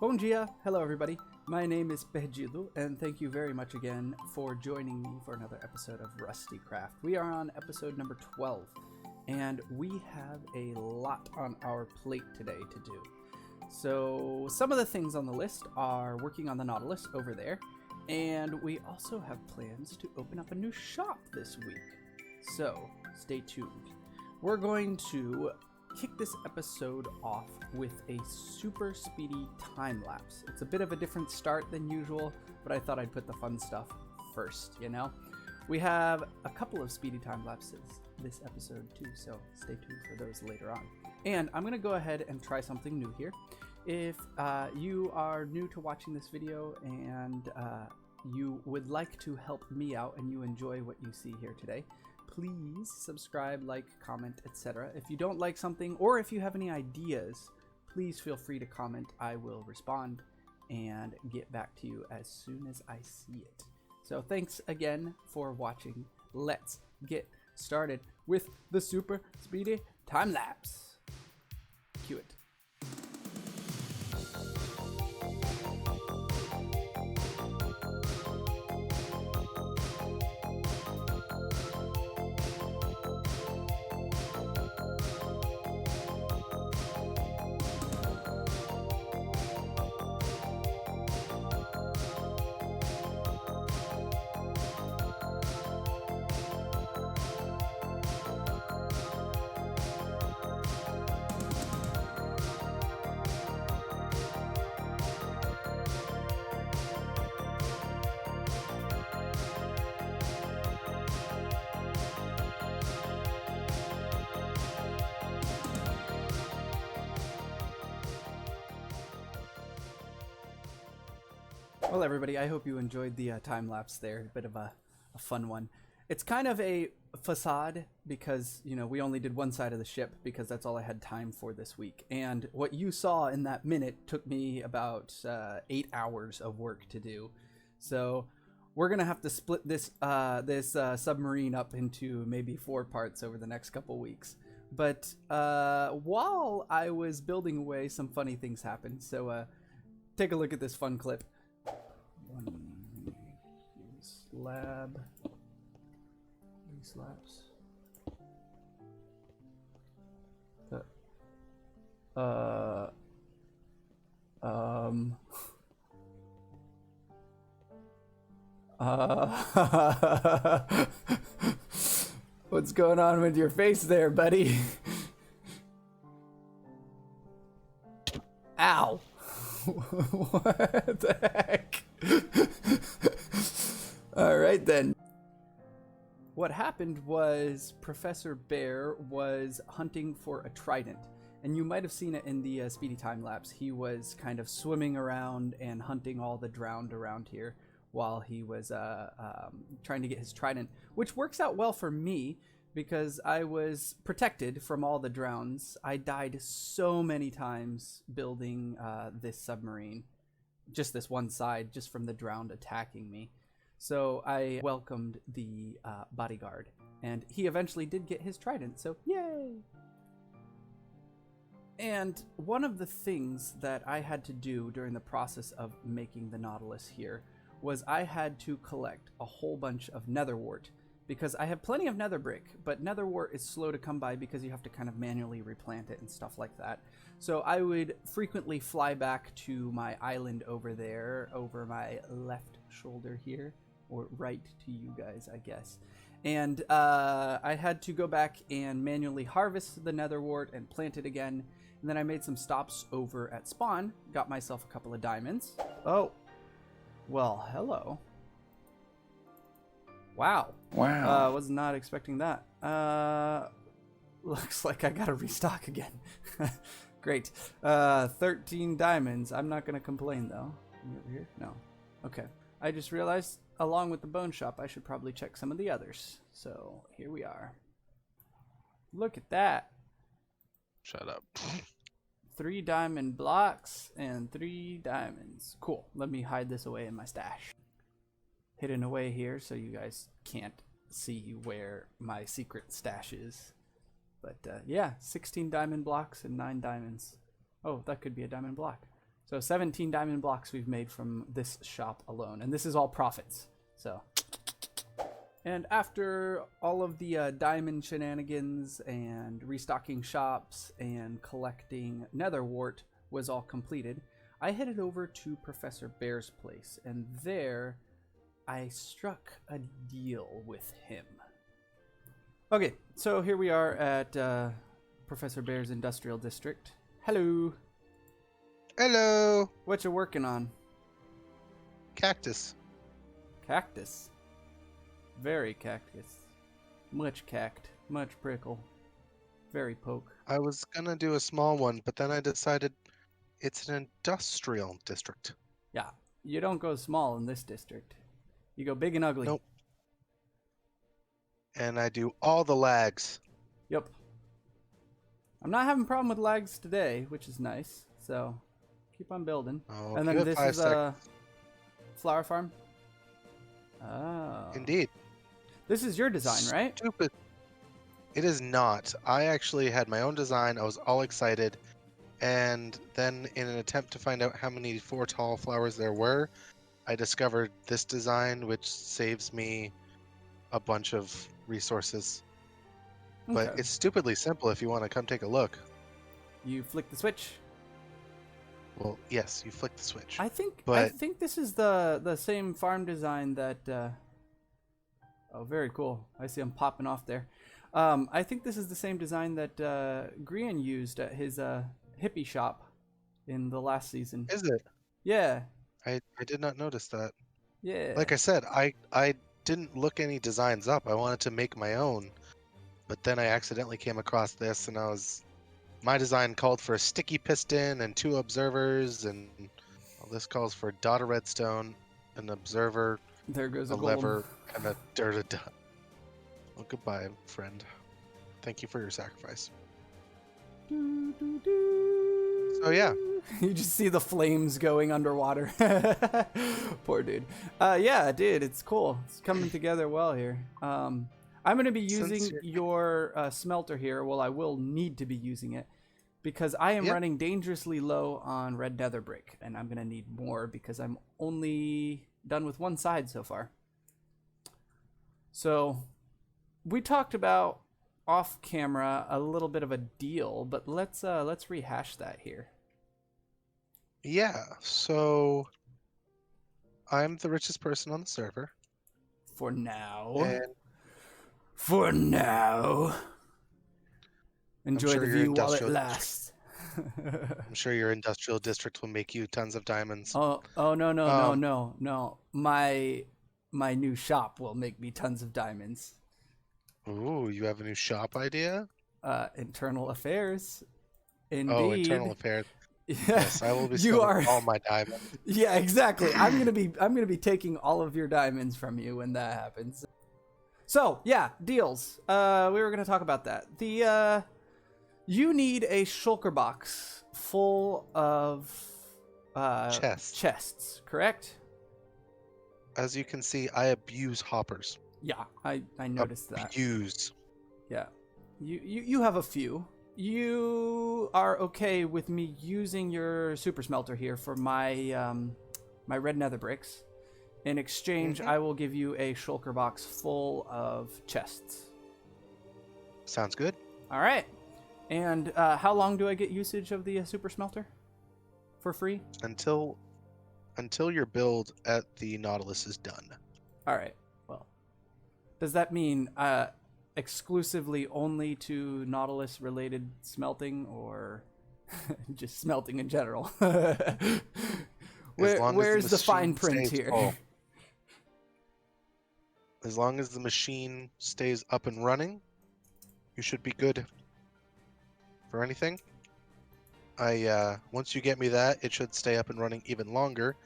Bom dia! Hello everybody, my name is Perdido and thank you very much again for joining me for another episode of Rustycraft. We are on episode number 12 and we have a lot on our plate today to do. So some of the things on the list are working on the Nautilus over there, and we also have plans to open up a new shop this week. So stay tuned. We're going to kick this episode off with a super speedy time lapse. It's a bit of a different start than usual, but I thought I'd put the fun stuff first, you know? We have a couple of speedy time lapses this episode too, so stay tuned for those later on. And I'm gonna go ahead and try something new here. If you are new to watching this video and you would like to help me out and you enjoy what you see here today, please subscribe, like, comment, etc. If you don't like something or if you have any ideas, please feel free to comment. I will respond and get back to you as soon as I see it. So thanks again for watching. Let's get started with the super speedy time lapse. Cue it. Well, everybody, I hope you enjoyed the time lapse there. A bit of a fun one. It's kind of a facade because, you know, we only did one side of the ship because that's all I had time for this week. And what you saw in that minute took me about 8 hours of work to do. So we're going to have to split this, submarine up into maybe 4 parts over the next couple weeks. But while I was building away, some funny things happened. So take a look at this fun clip. Slab. These slabs. What's going on with your face there, buddy? Ow. What the heck? All right then. What happened was Professor Bear was hunting for a trident, and you might have seen it in the speedy time lapse. He was kind of swimming around and hunting all the drowned around here while he was trying to get his trident, which works out well for me because I was protected from all the drowns. I died so many times building this submarine, just this one side, just from the drowned attacking me. So I welcomed the bodyguard, and he eventually did get his trident, so yay! And one of the things that I had to do during the process of making the Nautilus here was I had to collect a whole bunch of netherwort, because I have plenty of nether brick, but netherwort is slow to come by because you have to kind of manually replant it and stuff like that. So I would frequently fly back to my island over there, over my left shoulder here, or right to you guys, I guess. And I had to go back and manually harvest the netherwort and plant it again. And then I made some stops over at spawn, got myself a couple of diamonds. Oh, well, hello. Wow. Wow. Was not expecting that. Looks like I gotta restock again. Great. 13 diamonds. I'm not gonna complain though. You over here? No. Okay. I just realized, along with the bone shop, I should probably check some of the others. So here we are. Look at that. Shut up. 3 diamond blocks and 3 diamonds. Cool. Let me hide this away in my stash. Hidden away here so you guys can't see where my secret stash is. But yeah, 16 diamond blocks and 9 diamonds. Oh, that could be a diamond block. So 17 diamond blocks we've made from this shop alone. And this is all profits. So, and after all of the diamond shenanigans and restocking shops and collecting nether wart was all completed, I headed over to Professor Bear's place. And there I struck a deal with him. Okay, so here we are at Professor Bear's Industrial District. Hello. Hello. What you working on? Cactus. Cactus. Very cactus. Much cact. Much prickle. Very poke. I was gonna do a small one, but then I decided it's an industrial district. Yeah, you don't go small in this district. You go big and ugly. Nope. And I do all the lags. Yep. I'm not having a problem with lags today, which is nice. So, keep on building. Oh, and you then have this 5 is seconds. a flower farm. Oh. Indeed. This is your design, right? Stupid. It is not. I actually had my own design. I was all excited. And then in an attempt to find out how many 4 tall flowers there were, I discovered this design, which saves me a bunch of resources. But Okay. it's stupidly simple if you want to come take a look. You flick the switch. Well, yes, you flick the switch. I think But this is the same farm design that oh, very cool. I see them popping off there. I think this is the same design that Grian used at his hippie shop in the last season. is it? Yeah. I did not notice that. Yeah. Like I said, I didn't look any designs up. I wanted to make my own. But then I accidentally came across this, and my design called for a sticky piston and 2 observers, and well, this calls for a dot of redstone, an observer, There goes a a golem. lever, and a dirt dot. Well, goodbye, friend. Thank you for your sacrifice. So yeah. You just see the flames going underwater. Poor dude. Yeah, dude, it's cool. It's coming together well here. I'm going to be using your smelter here. Well, I will need to be using it because I am running dangerously low on red nether brick, and I'm going to need more because I'm only done with one side so far. So we talked about off camera a little bit of a deal, but let's rehash that here. Yeah, so I'm the richest person on the server. For now. And For now. Enjoy sure the your view while it industrial lasts. I'm sure your industrial district will make you tons of diamonds. Oh no. My new shop will make me tons of diamonds. Ooh, you have a new shop idea? Internal affairs. Indeed. Oh, internal affairs. Yeah. Yes, I will be spending all my diamonds. Yeah, exactly. I'm gonna be taking all of your diamonds from you when that happens. So yeah, deals. We were gonna talk about that. You need a shulker box full of chests, correct? As you can see, I abuse hoppers. Yeah, I noticed that. Abuse. Yeah, you have a few. You are okay with me using your super smelter here for my my red nether bricks. In exchange, I will give you a shulker box full of chests. Sounds good. All right. And how long do I get usage of the super smelter? For free? Until your build at the Nautilus is done. All right. Well, does that mean exclusively only to Nautilus related smelting, or just smelting in general? Where's the fine print here? Full. As long as the machine stays up and running, you should be good for anything. Once you get me that, it should stay up and running even longer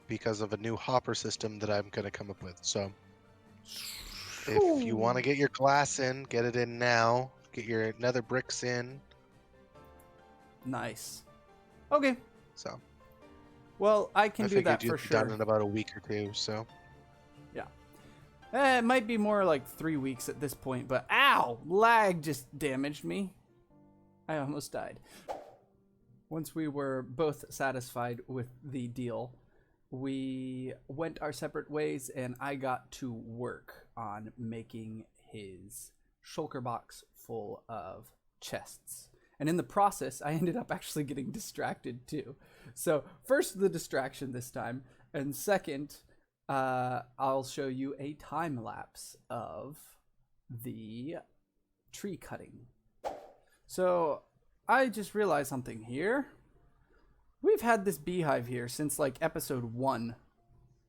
because of a new hopper system that I'm going to come up with. So if you want to get your glass in, get it in now. Get your nether bricks in. Nice. Okay. So. Well, I can do that for you'd be sure. done in about a week or two. So. Yeah. It might be more like 3 weeks at this point, but ow! Lag just damaged me. I almost died. once we were both satisfied with the deal, we went our separate ways, and I got to work on making his shulker box full of chests. And in the process, I ended up actually getting distracted too. So first, the distraction this time, and second, I'll show you a time lapse of the tree cutting. So I just realized something here. We've had this beehive here since like episode 1,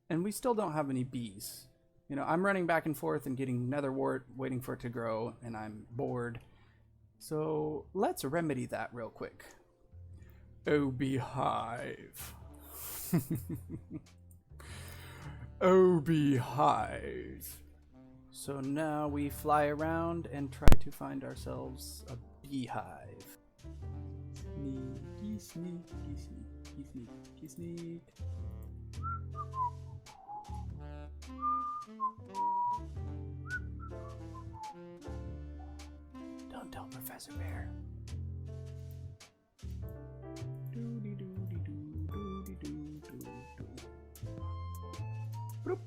and we still don't have any bees. You know, I'm running back and forth and getting nether wart, waiting for it to grow, and I'm bored. So let's remedy that real quick. Oh, beehive. Oh, beehive. So now we fly around and try to find ourselves a beehive. Sneaky, sneaky, sneaky, sneaky, sneak. Don't tell Professor Bear. Bloop.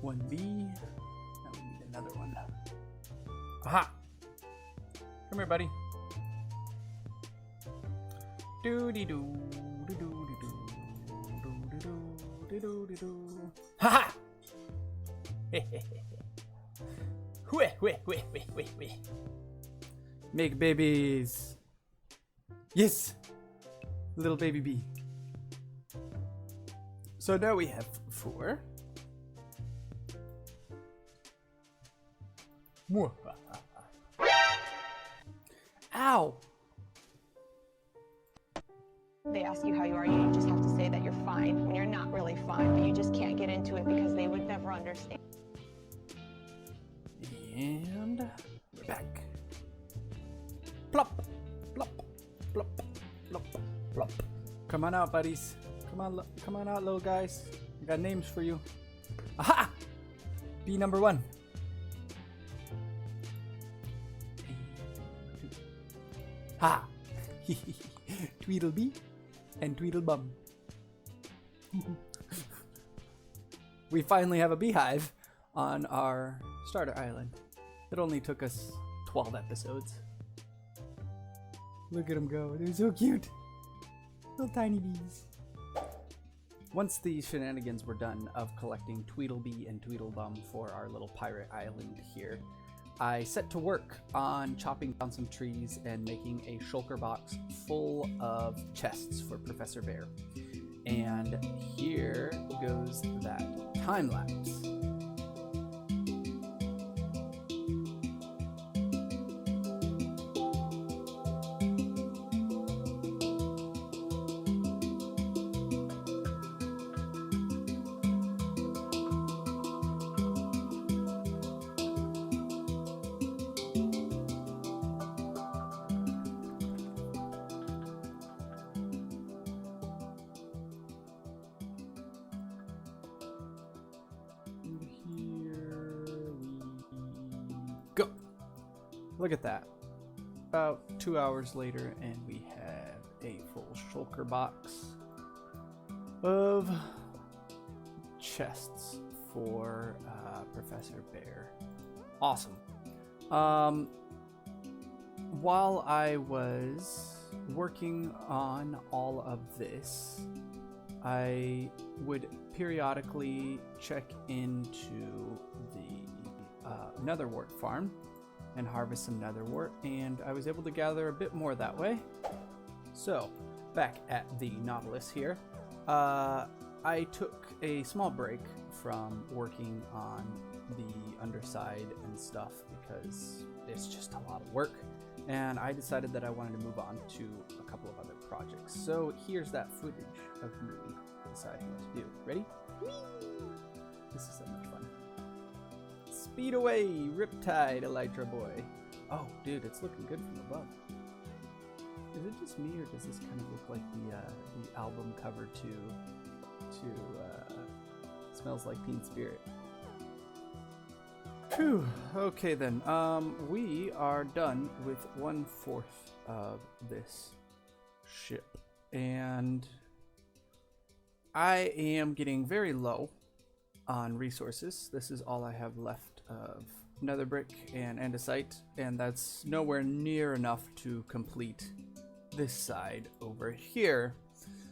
One bee. Now we need another one. Aha! Come here, buddy. Doody doo doo doo doo doo doo doo doo. Ha ha! Make babies. Yes, little baby bee. So now we have 4. Ow! They ask you how you are, you just have to say that you're fine when you're not really fine, but you just can't get into it because they would never understand. And we're back. Plop, plop, plop, plop, plop. Come on out, buddies. Come on out, little guys. I got names for you. Aha! Bee number 1. Ha! Tweedledee and Tweedlebum. We finally have a beehive on our starter island. It only took us 12 episodes. Look at them go. They're so cute. Little tiny bees. Once the shenanigans were done of collecting Tweedledee and Tweedledum for our little pirate island here, I set to work on chopping down some trees and making a shulker box full of chests for Professor Bear. And here goes that time lapse. Go! Look at that. About 2 hours later, and we have a full shulker box of chests for Professor Bear. Awesome. While I was working on all of this, I would periodically check into the netherwort farm and harvest some netherwort, and I was able to gather a bit more that way. So, back at the Nautilus here, I took a small break from working on the underside and stuff because it's just a lot of work, and I decided that I wanted to move on to a couple of other projects. So here's that footage of me deciding what to do. Ready? Whee! This is so much fun. Speed away, Riptide, Elytra boy. Oh, dude, it's looking good from above. Is it just me, or does this kind of look like the album cover to Smells Like Teen Spirit? Phew. Okay then. We are done with 1/4 of this ship. And I am getting very low on resources. This is all I have left of nether brick and andesite, and that's nowhere near enough to complete this side over here.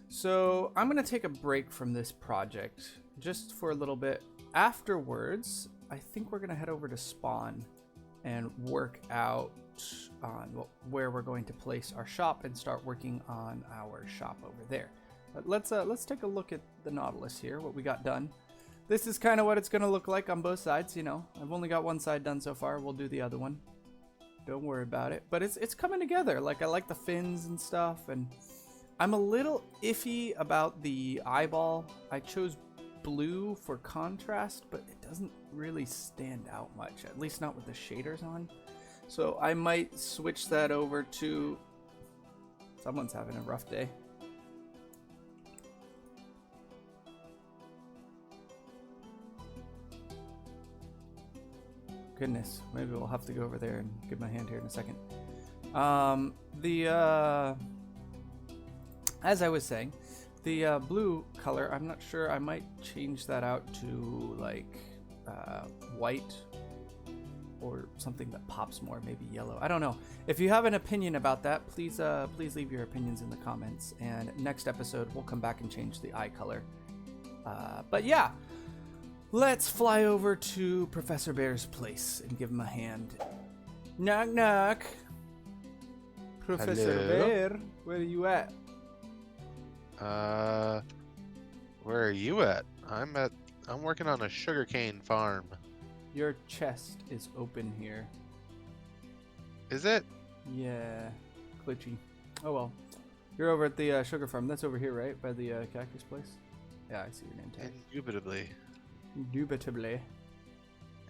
So I'm going to take a break from this project just for a little bit. Afterwards, I think we're going to head over to spawn and work out on where we're going to place our shop and start working on our shop over there. But let's take a look at the Nautilus here, what we got done. This is kind of what it's going to look like on both sides, you know. I've only got one side done so far. We'll do the other one. Don't worry about it. But it's coming together. Like, I like the fins and stuff, and I'm a little iffy about the eyeball. I chose blue for contrast, but it doesn't really stand out much, at least not with the shaders on. So I might switch that over to... Someone's having a rough day. Goodness, maybe we'll have to go over there and give my hand here in a second. As I was saying, the blue color, I'm not sure, I might change that out to like white or something that pops more, maybe yellow. I don't know. If you have an opinion about that, please leave your opinions in the comments. And next episode, we'll come back and change the eye color. But yeah. Let's fly over to Professor Bear's place and give him a hand. Knock, knock. Professor Hello? Bear, where are you at? Where are you at? I'm working on a sugarcane farm. Your chest is open here. Is it? Yeah, glitchy. Oh well. You're over at the sugar farm. That's over here, right? By the cactus place? Yeah, I see your name tag. Indubitably. Indubitably.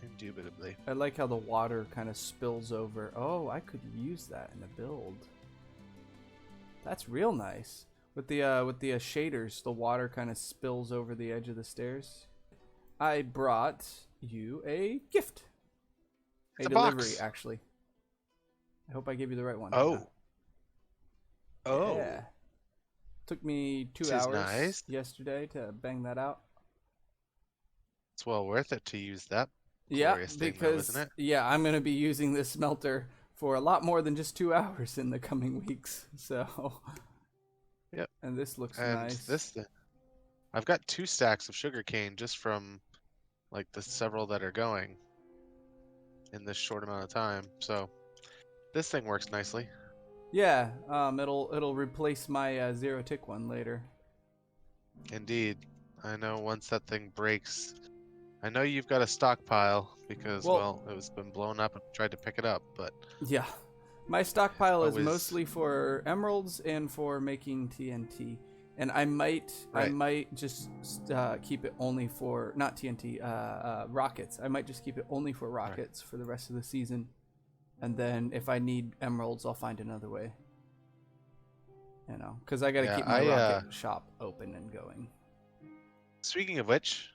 Indubitably. I like how the water kind of spills over. Oh, I could use that in a build. That's real nice. With the shaders, the water kind of spills over the edge of the stairs. I brought you a gift. It's a a delivery, box. actually. I hope I gave you the right one. Oh. Oh. Yeah. Took me 2 This is hours nice. yesterday to bang that out. It's well worth it to use that Yeah, glorious thing, though, because isn't it? yeah, I'm gonna be using this smelter for a lot more than just 2 hours in the coming weeks. So, Yep. And this looks And nice. I've got 2 stacks of sugarcane just from like the several that are going in this short amount of time. So this thing works nicely. Yeah, it'll replace my zero tick one later. Indeed. I know once that thing breaks, I know you've got a stockpile because, Well, well, it was been blown up and tried to pick it up, but Yeah, my stockpile is Always- mostly for emeralds and for making TNT, and I might just keep it only for not TNT, rockets. I might just keep it only for rockets for the rest of the season, and then if I need emeralds, I'll find another way. You know, because I got to keep my rocket shop open and going. Speaking of which,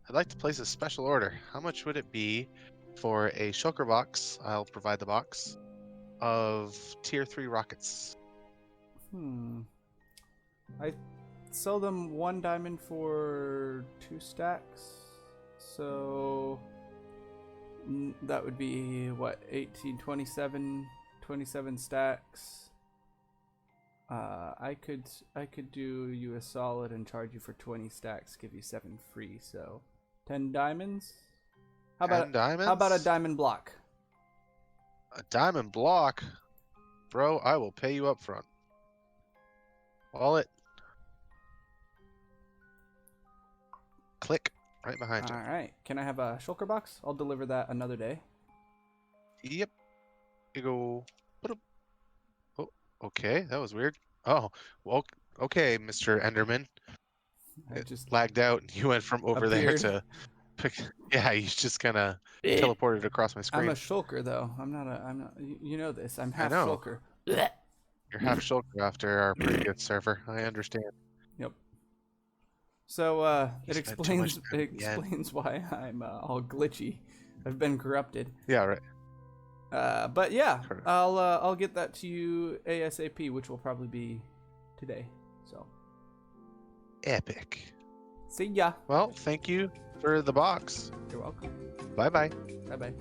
I'd like to place a special order. How much would it be for a shulker box? I'll provide the box of tier 3 rockets. I sell them 1 diamond for 2 stacks, so that would be what, 18, 27 stacks. I could do you a solid and charge you for 20 stacks, give you 7 free, so 10 diamonds. How about 10 diamonds? How about a diamond block? A diamond block? Bro, I will pay you up front. Wallet. Click right behind you. All right. Can I have a shulker box? I'll deliver that another day. Yep. You go. Oh, okay. That was weird. Oh, well, okay, Mr. Enderman. I It just lagged out and you went from over appeared. there to pick. Yeah, you just kind of teleported across my screen. I'm a shulker though. I'm not. You know this. I'm half know. shulker. You're half shulker after our previous server. I understand. Yep. So You it spent too much explains time at the end. why I'm all glitchy. I've been corrupted. Yeah, right. But yeah, Correct. I'll get that to you ASAP, which will probably be today. So Epic. see ya. Well, thank you for the box. You're welcome. Bye bye. Bye bye.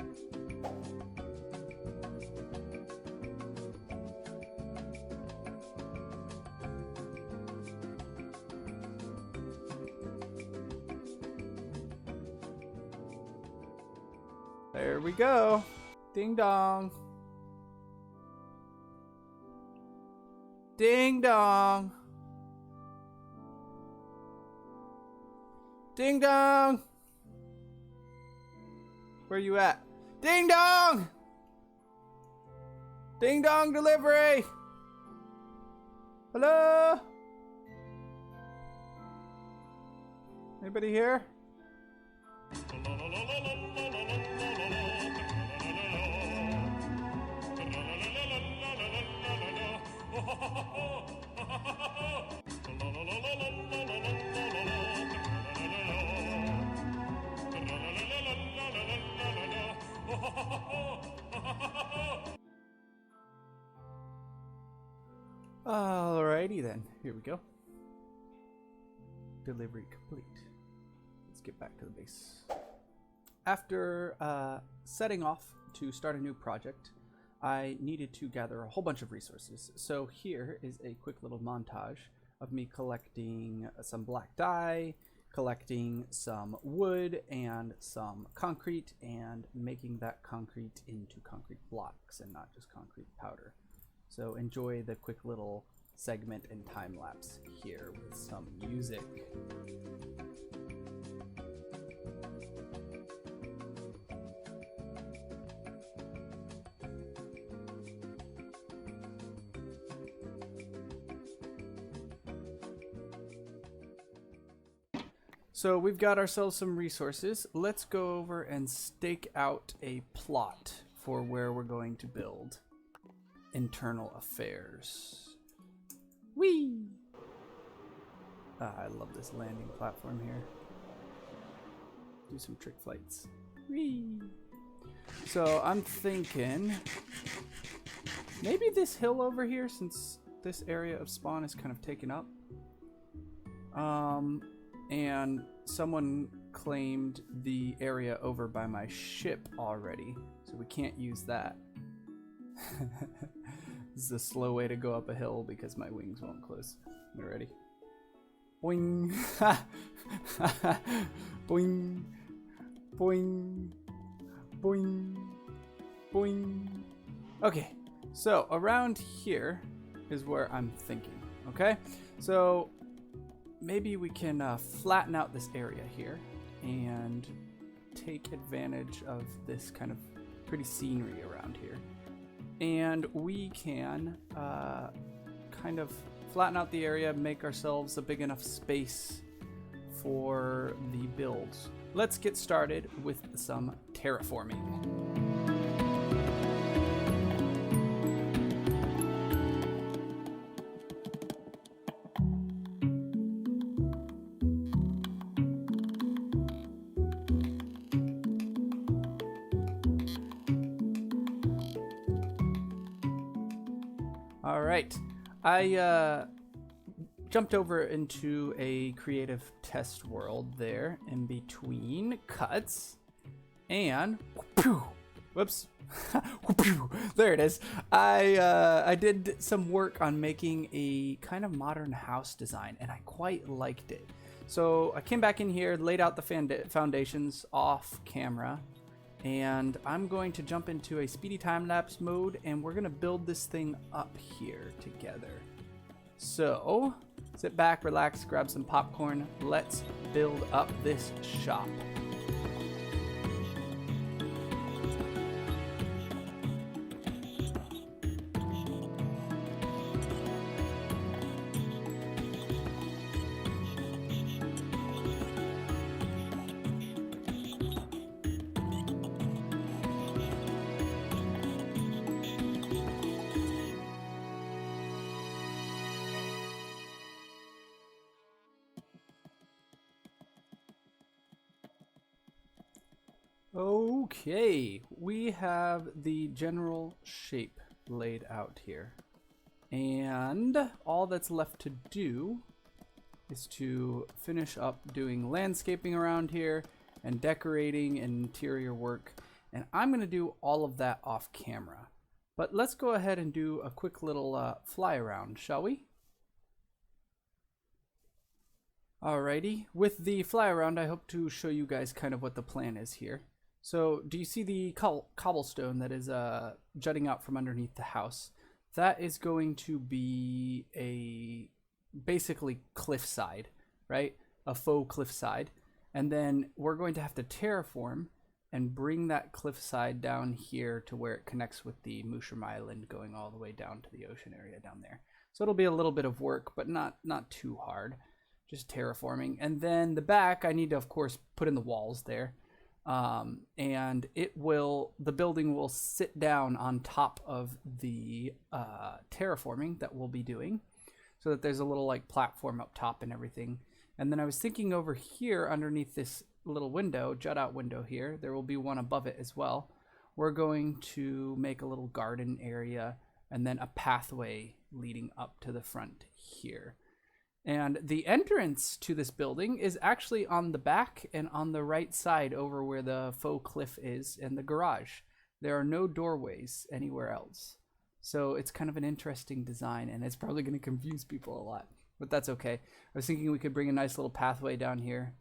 There we go. Ding dong. Ding dong. Ding dong. Where you at? Ding dong. Ding dong delivery. Hello? Anybody here? Alrighty then, here we go. Delivery complete. Let's get back to the base. After setting off to start a new project, I needed to gather a whole bunch of resources. So here is a quick little montage of me collecting some black dye, collecting some wood and some concrete, and making that concrete into concrete blocks and not just concrete powder. So enjoy the quick little segment and time lapse here with some music. So we've got ourselves some resources. Let's go over and stake out a plot for where we're going to build internal affairs. Whee! I love this landing platform here. Do some trick flights. Whee! So I'm thinking maybe this hill over here, since this area of spawn is kind of taken up. And someone claimed the area over by my ship already, so we can't use that. This is a slow way to go up a hill because my wings won't close. You ready? Boing! Boing! Boing! Boing! Boing! Okay, so around here is where I'm thinking, okay? So maybe we can flatten out this area here and take advantage of this kind of pretty scenery around here. And we can kind of flatten out the area, make ourselves a big enough space for the builds. Let's get started with some terraforming. All right, I jumped over into a creative test world there in between cuts, and whoops, there it is. I did some work on making a kind of modern house design, and I quite liked it. So I came back in here, laid out the foundations off camera, and I'm going to jump into a speedy time-lapse mode, and we're going to build this thing up here together. So sit back, relax, grab some popcorn. Let's build up this shop. Okay, we have the general shape laid out here. And all that's left to do is to finish up doing landscaping around here and decorating and interior work. And I'm going to do all of that off camera. But let's go ahead and do a quick little fly around, shall we? Alrighty, with the fly around, I hope to show you guys kind of what the plan is here. So, do you see the cobblestone that is jutting out from underneath the house? That is going to be a basically cliffside, right? A faux cliffside. And then we're going to have to terraform and bring that cliffside down here to where it connects with the Mushroom Island going all the way down to the ocean area down there. So it'll be a little bit of work, but not too hard. Just terraforming. And then the back, I need to, of course, put in the walls there. And the building will sit down on top of the terraforming that we'll be doing, so that there's a little like platform up top and everything. And then I was thinking over here underneath this little window, jut out window here, there will be one above it as well. We're going to make a little garden area and then a pathway leading up to the front here. And the entrance to this building is actually on the back and on the right side over where the faux cliff is and the garage. There are no doorways anywhere else. So it's kind of an interesting design, and it's probably going to confuse people a lot, but that's okay. I was thinking we could bring a nice little pathway down here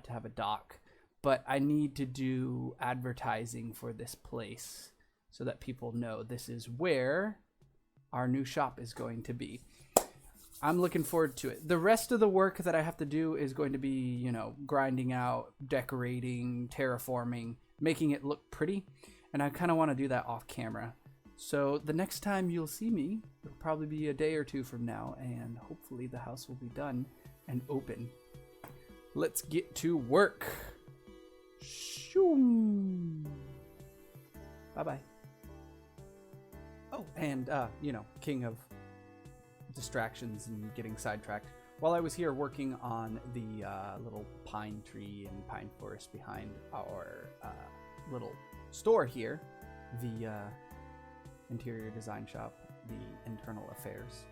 to have a dock, but I need to do advertising for this place so that people know this is where our new shop is going to be. I'm looking forward to it. The rest of the work that I have to do is going to be, you know, grinding out, decorating, terraforming, making it look pretty. And I kind of want to do that off camera. So the next time you'll see me, it'll probably be a day or two from now, and hopefully the house will be done and open. Let's get to work. Shoom. Bye-bye. Oh, and, you know, king of distractions and getting sidetracked. While I was here working on the little pine tree and pine forest behind our little store here, the interior design shop, the internal affairs,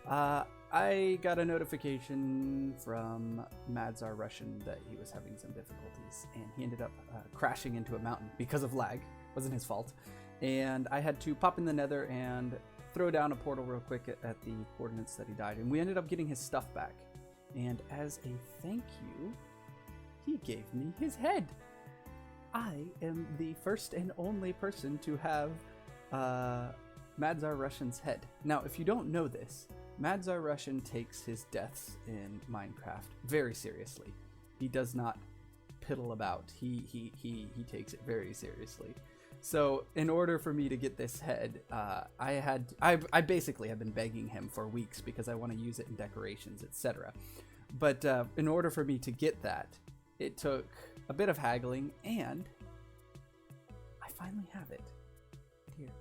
I got a notification from Madzar Russian that he was having some difficulties, and he ended up crashing into a mountain because of lag. It wasn't his fault. And I had to pop in the nether and throw down a portal real quick at the coordinates that he died, and we ended up getting his stuff back. And as a thank you, he gave me his head. I am the first and only person to have Madzar Russian's head. Now, if you don't know this, Madzar Russian takes his deaths in Minecraft very seriously. He does not piddle about. He takes it very seriously. So in order for me to get this head, I basically have been begging him for weeks because I want to use it in decorations, etc. But in order for me to get that, it took a bit of haggling, and I finally have it here.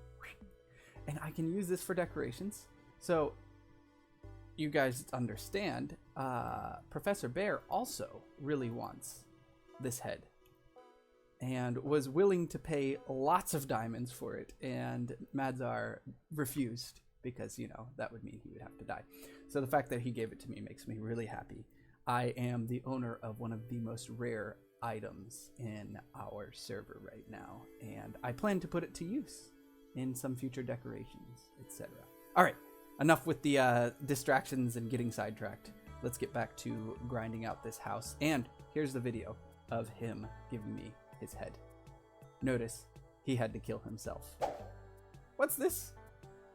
And I can use this for decorations. So you guys understand, Professor Bear also really wants this head, and was willing to pay lots of diamonds for it, and Madzar refused because, you know, that would mean he would have to die. So the fact that he gave it to me makes me really happy. I am the owner of one of the most rare items in our server right now, and I plan to put it to use in some future decorations, etc. All right, enough with the distractions and getting sidetracked. Let's get back to grinding out this house, and here's the video of him giving me his head. Notice he had to kill himself. What's this?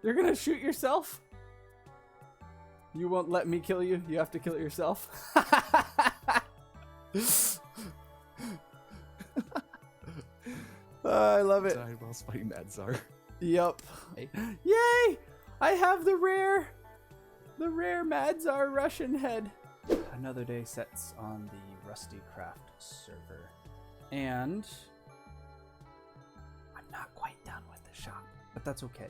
You're gonna shoot yourself? You won't let me kill you? You have to kill yourself? I love it. Died while fighting Madzar. Yup. Yay! I have the rare Madzar Russian head. Another day sets on the Rustycraft server. And I'm not quite done with the shop, but that's okay.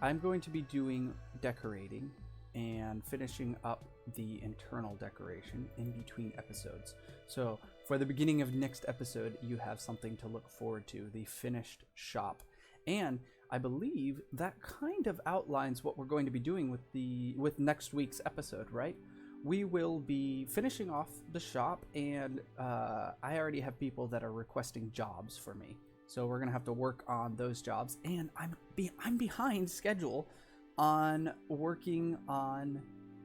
I'm going to be doing decorating and finishing up the internal decoration in between episodes. So for the beginning of next episode, you have something to look forward to, the finished shop. And I believe that kind of outlines what we're going to be doing with next week's episode, right? We will be finishing off the shop, and I already have people that are requesting jobs for me. So we're gonna have to work on those jobs, and I'm behind schedule on working on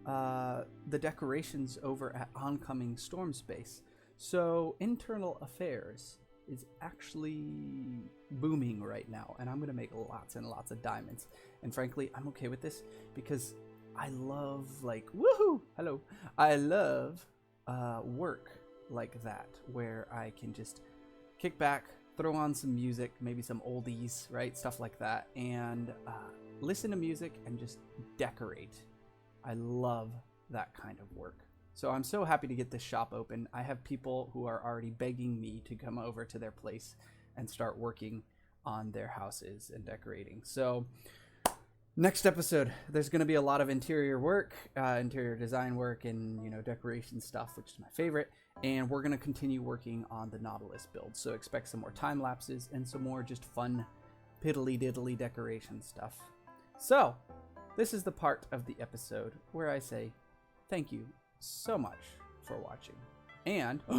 the decorations over at Oncoming Storm Space. So internal affairs is actually booming right now, and I'm gonna make lots and lots of diamonds. And frankly, I'm okay with this because I love, like, woohoo, hello, I love work like that, where I can just kick back, throw on some music, maybe some oldies, right, stuff like that, and listen to music and just decorate. I love that kind of work. So I'm so happy to get this shop open. I have people who are already begging me to come over to their place and start working on their houses and decorating. So next episode, there's going to be a lot of interior work, interior design work, and, you know, decoration stuff, which is my favorite. And we're going to continue working on the Nautilus build. So expect some more time lapses and some more just fun piddly diddly decoration stuff. So this is the part of the episode where I say thank you so much for watching. And I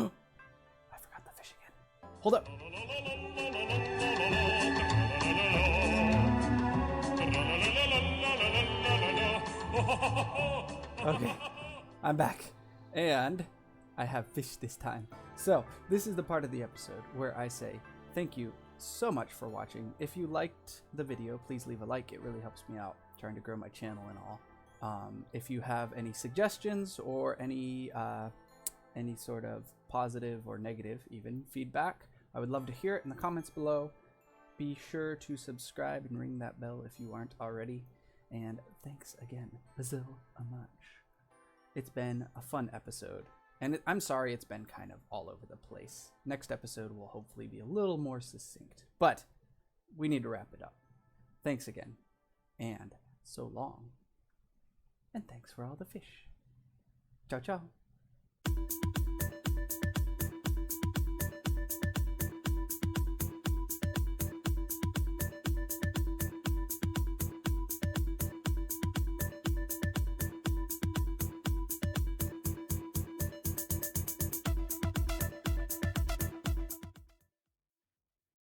forgot the fish again. Hold up. Okay, I'm back, and I have fish this time. So this is the part of the episode where I say thank you so much for watching. If you liked the video, please leave a like. It really helps me out trying to grow my channel and all. If you have any suggestions or any sort of positive or negative even feedback, I would love to hear it in the comments below. Be sure to subscribe and ring that bell if you aren't already. And thanks again so much. It's been a fun episode. And I'm sorry it's been kind of all over the place. Next episode will hopefully be a little more succinct. But we need to wrap it up. Thanks again. And so long. And thanks for all the fish. Ciao, ciao.